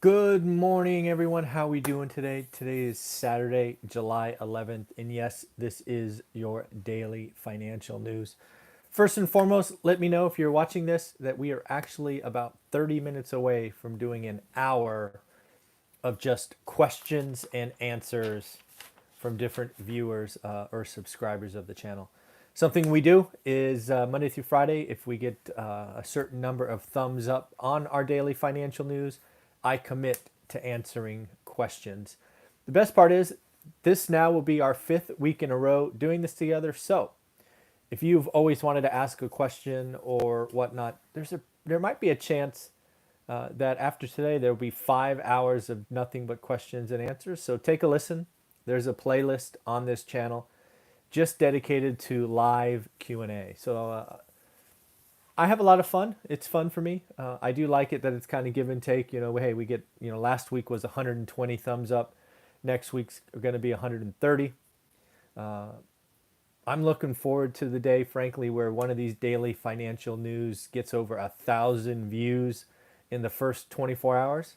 Good morning, everyone. How we doing today? Today is Saturday, July 11th, and yes, this is your daily financial news. First and foremost, let me know if you're watching this that we are actually about 30 minutes away from doing an hour of just questions and answers from different viewers or subscribers of the channel. Something we do is Monday through Friday, if we get a certain number of thumbs up on our daily financial news, I commit to answering questions. The best part is this now will be our 5th week in a row doing this together. So if you've always wanted to ask a question or whatnot, there might be a chance that after today there will be 5 hours of nothing but questions and answers. So take a listen. There's a playlist on this channel just dedicated to live Q&A. So I have a lot of fun. It's fun for me. I do like it that it's kind of give and take. Hey, we get, last week was 120 thumbs up. Next week's going to be 130. I'm looking forward to the day, frankly, where one of these daily financial news gets over 1,000 views in the first 24 hours.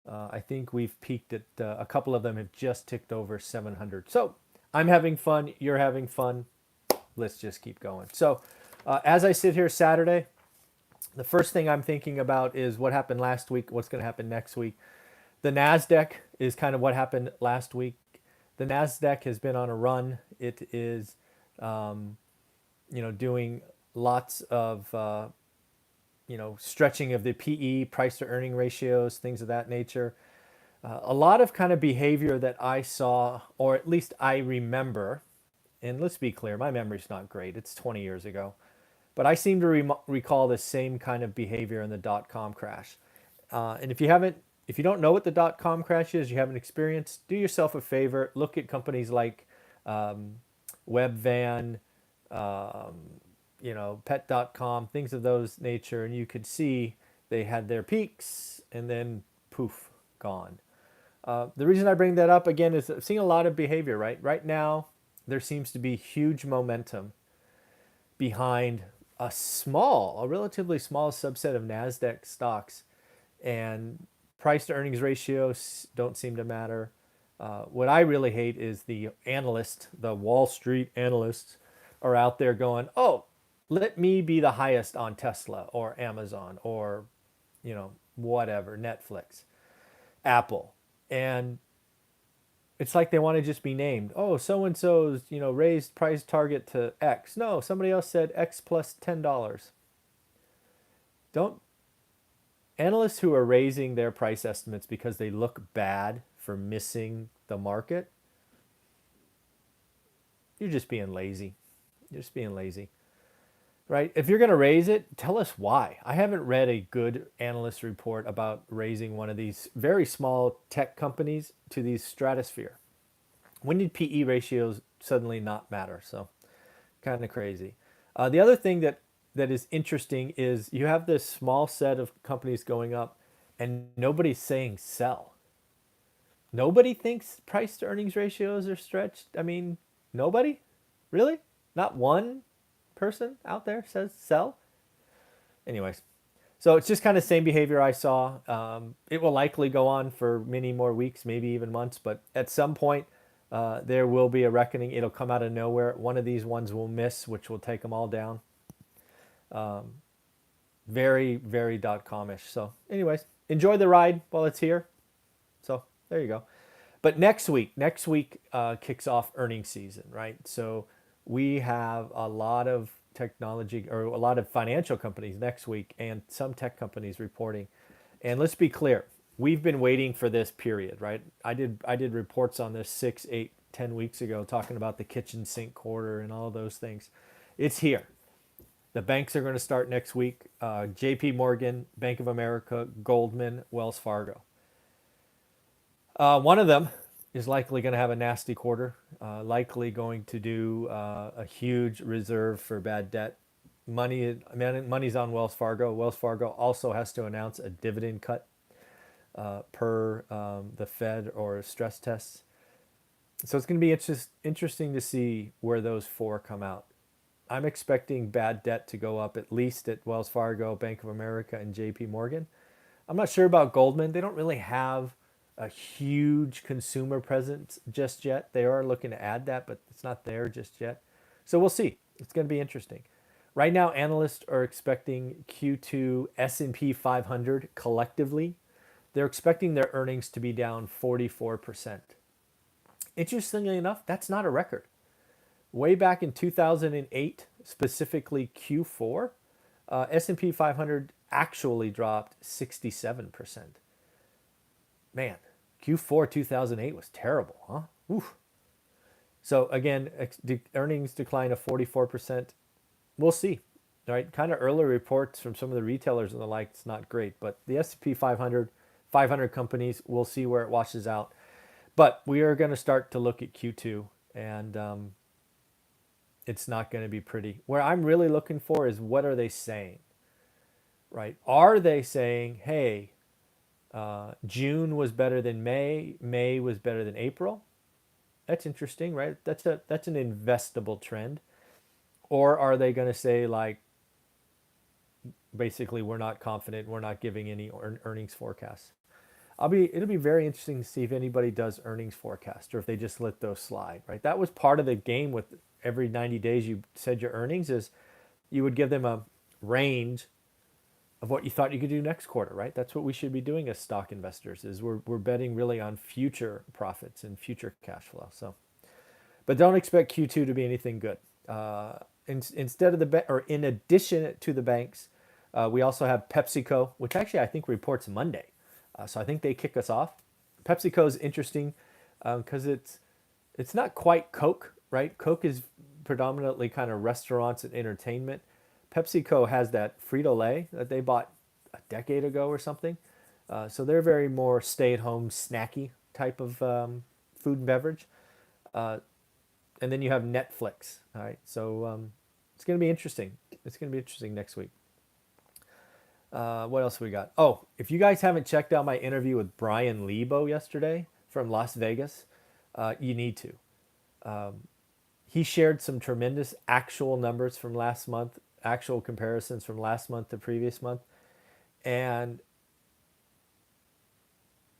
I think we've peaked at a couple of them have just ticked over 700. So I'm having fun. You're having fun. Let's just keep going. So as I sit here Saturday, the first thing I'm thinking about is what happened last week, what's going to happen next week. The Nasdaq is kind of what happened last week. The Nasdaq has been on a run. It is, doing lots of, stretching of the PE, price to earning ratios, things of that nature. A lot of kind of behavior that I saw, or at least I remember, and let's be clear, my memory's not great. It's 20 years ago. But I seem to recall the same kind of behavior in the dot-com crash. And if you don't know what the dot-com crash is, you haven't experienced, do yourself a favor. Look at companies like Webvan, Pet.com, things of those nature, and you could see they had their peaks and then poof, gone. The reason I bring that up again is I've seen a lot of behavior, right? Right now, there seems to be huge momentum behind a relatively small subset of NASDAQ stocks, and price to earnings ratios don't seem to matter. What I really hate is the Wall Street analysts are out there going, oh, let me be the highest on Tesla or Amazon or, whatever, Netflix, Apple. And it's like they want to just be named. Oh, so-and-so's, raised price target to X. No, somebody else said X plus $10. Don't analysts who are raising their price estimates because they look bad for missing the market, you're just being lazy. You're just being lazy. Right? If you're going to raise it, tell us why. I haven't read a good analyst report about raising one of these very small tech companies to the stratosphere. When did PE ratios suddenly not matter? So kind of crazy. The other thing that is interesting is you have this small set of companies going up and nobody's saying sell. Nobody thinks price to earnings ratios are stretched. I mean, nobody? Really? Not one person out there says sell? Anyways, so it's just kind of same behavior I saw. It will likely go on for many more weeks, maybe even months, but at some point there will be a reckoning. It'll come out of nowhere. One of these ones will miss, which will take them all down. Very, very .com-ish. So anyways, enjoy the ride while it's here. So there you go. But next week kicks off earnings season, right? So we have a lot of technology or a lot of financial companies next week and some tech companies reporting. And let's be clear, we've been waiting for this period, right? I did reports on this 6, 8, 10 weeks ago talking about the kitchen sink quarter and all those things. It's here. The banks are going to start next week. JP Morgan, Bank of America, Goldman, Wells Fargo. One of them is likely going to have a nasty quarter, likely going to do a huge reserve for bad debt. Money's on Wells Fargo. Wells Fargo also has to announce a dividend cut per the Fed or stress tests. So it's going to be interesting to see where those four come out. I'm expecting bad debt to go up at least at Wells Fargo, Bank of America, and JP Morgan. I'm not sure about Goldman. They don't really have a huge consumer presence just yet. They are looking to add that, but it's not there just yet. So we'll see. It's going to be interesting. Right now, analysts are expecting Q2 S&P 500 collectively. They're expecting their earnings to be down 44%. Interestingly enough, that's not a record. Way back in 2008, specifically Q4, S&P 500 actually dropped 67%. Man, Q4 2008 was terrible, huh? Oof. So again, earnings decline of 44%. We'll see. All right, kind of early reports from some of the retailers and the like, it's not great, but the S&P 500, 500 companies, we'll see where it washes out. But we are going to start to look at Q2, and it's not going to be pretty. Where I'm really looking for is what are they saying, right? Are they saying, hey, June was better than May was better than April? That's interesting, right? That's an investable trend. Or are they going to say like, basically, we're not confident, we're not giving any earnings forecasts? It'll be very interesting to see if anybody does earnings forecast or if they just let those slide, right? That was part of the game with every 90 days you said your earnings is you would give them a range of what you thought you could do next quarter, right? That's what we should be doing as stock investors is we're betting really on future profits and future cash flow. So, but don't expect Q2 to be anything good. Instead of or in addition to the banks, we also have PepsiCo, which actually I think reports Monday. So I think they kick us off. PepsiCo is interesting because it's not quite Coke, right? Coke is predominantly kind of restaurants and entertainment. PepsiCo has that Frito-Lay that they bought a decade ago or something. So they're very more stay-at-home, snacky type of food and beverage. And then you have Netflix. All right, so it's going to be interesting. It's going to be interesting next week. What else we got? Oh, if you guys haven't checked out my interview with Brian Lebo yesterday from Las Vegas, you need to. He shared some tremendous actual numbers from last month, actual comparisons from last month to previous month. And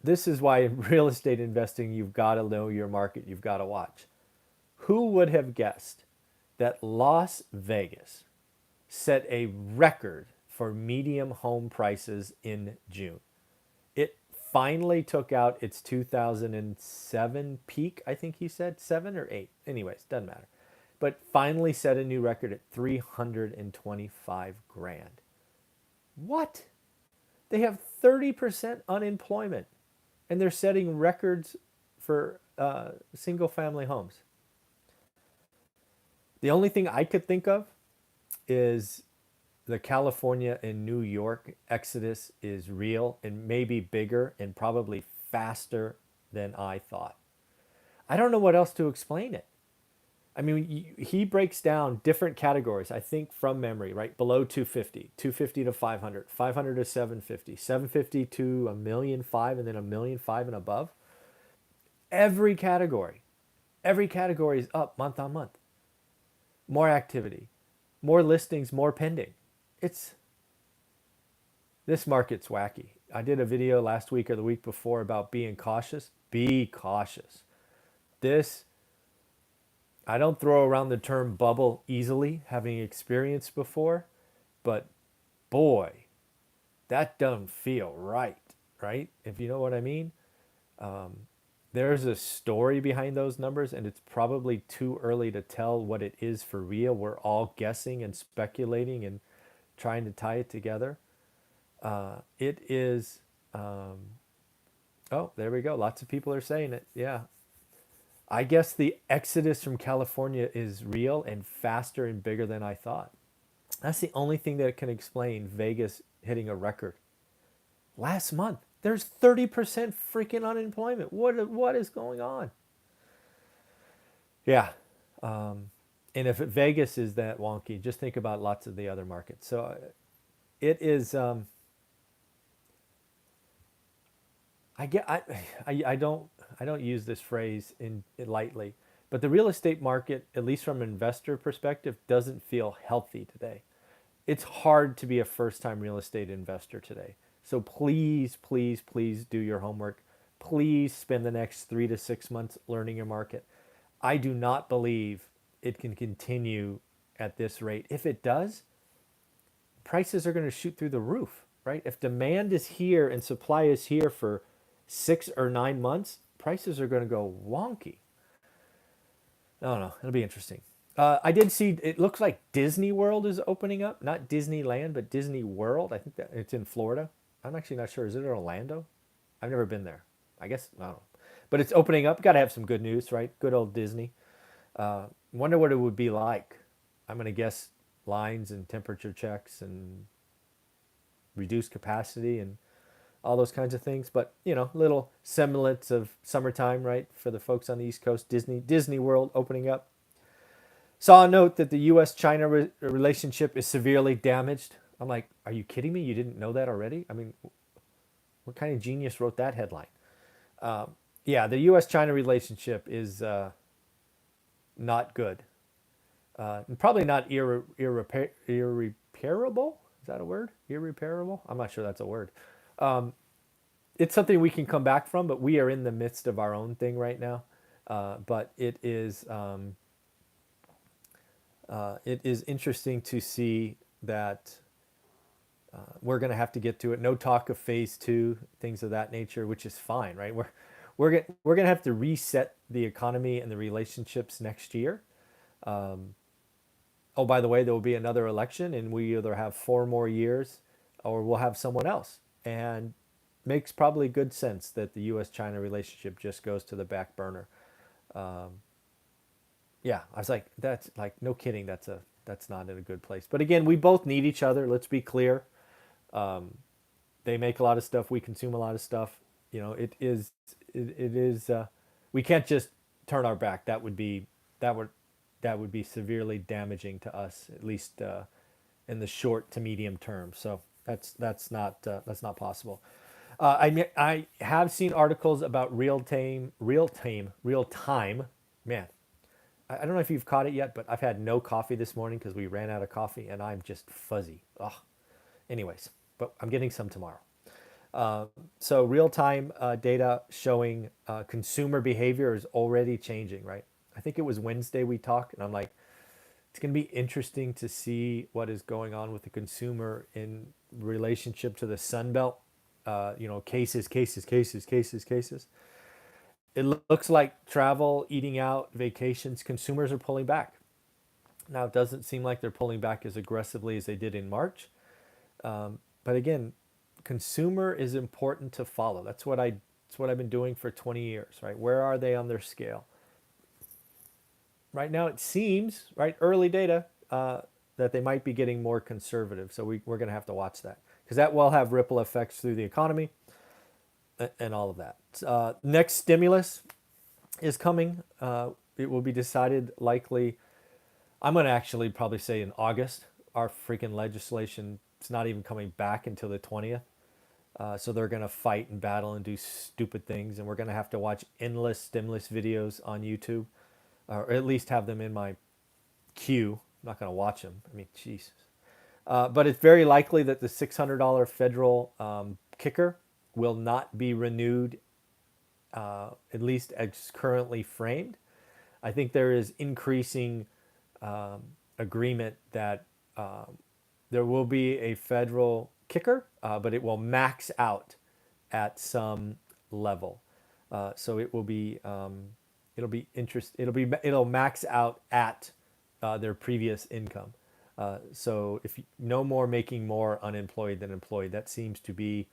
this is why in real estate investing, you've got to know your market. You've got to watch. Who would have guessed that Las Vegas set a record for medium home prices in June? It finally took out its 2007 peak, I think he said, 7 or 8. Anyways, doesn't matter. But finally set a new record at 325 grand. What? They have 30% unemployment, and they're setting records for single family homes. The only thing I could think of is the California and New York exodus is real and maybe bigger and probably faster than I thought. I don't know what else to explain it. I mean, he breaks down different categories, I think from memory, right? Below 250, 250 to 500, 500 to 750, 750 to 1,000,005, and then 1,000,005 and above. Every category is up month on month. More activity, more listings, more pending. This market's wacky. I did a video last week or the week before about being cautious. Be cautious. I don't throw around the term bubble easily, having experienced before, but boy, that doesn't feel right? If you know what I mean. There's a story behind those numbers, and it's probably too early to tell what it is for real. We're all guessing and speculating and trying to tie it together. It is, oh, there we go. Lots of people are saying it. Yeah. I guess the exodus from California is real and faster and bigger than I thought. That's the only thing that can explain Vegas hitting a record. Last month, there's 30% freaking unemployment. What is going on? Yeah. And if Vegas is that wonky, just think about lots of the other markets. So it is, I don't use this phrase in lightly, but the real estate market, at least from an investor perspective, doesn't feel healthy today. It's hard to be a first-time real estate investor today. So please, please, please do your homework. Please spend the next 3 to 6 months learning your market. I do not believe it can continue at this rate. If it does, prices are going to shoot through the roof, right? If demand is here and supply is here for 6 or 9 months, prices are going to go wonky. I don't know. It'll be interesting. I did see. It looks like Disney World is opening up, not Disneyland, but Disney World. I think that it's in Florida. I'm actually not sure. Is it in Orlando? I've never been there. I guess I don't know, but it's opening up. Got to have some good news, right? Good old Disney. Wonder what it would be like. I'm gonna guess lines and temperature checks and reduced capacity and all those kinds of things. But little semblance of summertime, right, for the folks on the East Coast. Disney World opening up. Saw a note that the U.S.-China relationship is severely damaged. I'm like, are you kidding me? You didn't know that already? I mean, what kind of genius wrote that headline? Yeah, the U.S.-China relationship is not good. And probably not irreparable. Is that a word? Irreparable? I'm not sure that's a word. It's something we can come back from, but we are in the midst of our own thing right now. But it is interesting to see that we're going to have to get to it. No talk of phase two, things of that nature, which is fine, right? We're going to have to reset the economy and the relationships next year. Oh, by the way, there will be another election, and we either have 4 more years, or we'll have someone else. And makes probably good sense that the U.S.-China relationship just goes to the back burner. Yeah, I was like, that's like, no kidding. That's not in a good place. But again, we both need each other. Let's be clear. They make a lot of stuff. We consume a lot of stuff. It is. We can't just turn our back. That would be severely damaging to us, at least in the short to medium term. So that's not possible. I have seen articles about real time. Man, I don't know if you've caught it yet, but I've had no coffee this morning because we ran out of coffee, and I'm just fuzzy. Ugh. Anyways, but I'm getting some tomorrow. So real-time data showing consumer behavior is already changing, right? I think it was Wednesday we talked, and I'm like, it's going to be interesting to see what is going on with the consumer in relationship to the Sun Belt. Cases, cases, cases, cases, cases. It looks like travel, eating out, vacations, consumers are pulling back. Now, it doesn't seem like they're pulling back as aggressively as they did in March. But again, consumer is important to follow. That's what I've been doing for 20 years, right? Where are they on their scale? Right now, it seems, right, early data, that they might be getting more conservative. So we're going to have to watch that because that will have ripple effects through the economy and all of that. Next stimulus is coming. It will be decided likely. I'm going to actually probably say in August. Our freaking legislation is not even coming back until the 20th. So they're going to fight and battle and do stupid things. And we're going to have to watch endless stimulus videos on YouTube, or at least have them in my queue. I'm not going to watch them. I mean, Jesus. But it's very likely that the $600 federal kicker will not be renewed, at least as currently framed. I think there is increasing agreement that there will be a federal kicker, but it will max out at some level. So it will be it'll max out at their previous income. So if no more making more unemployed than employed, that seems to be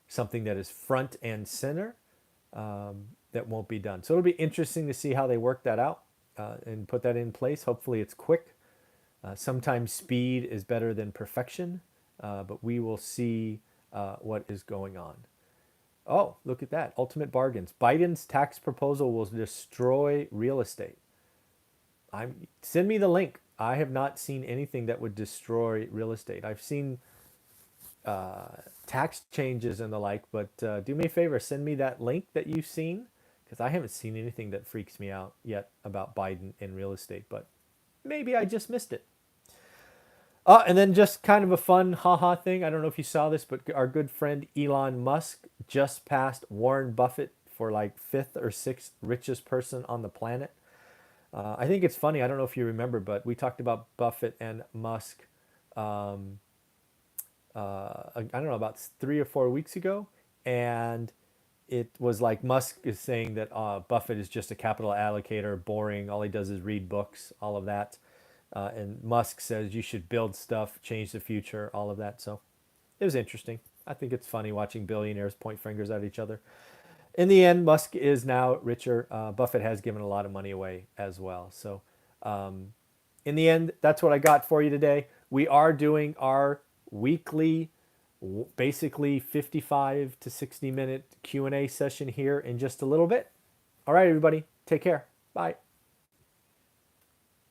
something that is front and center, that won't be done. So it'll be interesting to see how they work that out and put that in place. Hopefully it's quick. Sometimes speed is better than perfection, but we will see what is going on. Oh, look at that. Ultimate bargains. Biden's tax proposal will destroy real estate. Send me the link. I have not seen anything that would destroy real estate. I've seen tax changes and the like, but do me a favor, send me that link that you've seen, because I haven't seen anything that freaks me out yet about Biden and real estate, but maybe I just missed it. And then just kind of a fun haha thing. I don't know if you saw this, but our good friend Elon Musk just passed Warren Buffett for like fifth or sixth richest person on the planet. I think it's funny. I don't know if you remember, but we talked about Buffett and Musk. Um, I don't know, about 3 or 4 weeks ago, and it was like Musk is saying that Buffett is just a capital allocator, boring. All he does is read books, all of that. And Musk says you should build stuff, change the future, all of that. So it was interesting. I think it's funny watching billionaires point fingers at each other. In the end, Musk is now richer. Buffett has given a lot of money away as well. So in the end, that's what I got for you today. We are doing our weekly, basically 55 to 60 minute Q&A session here in just a little bit. All right, everybody, take care. Bye.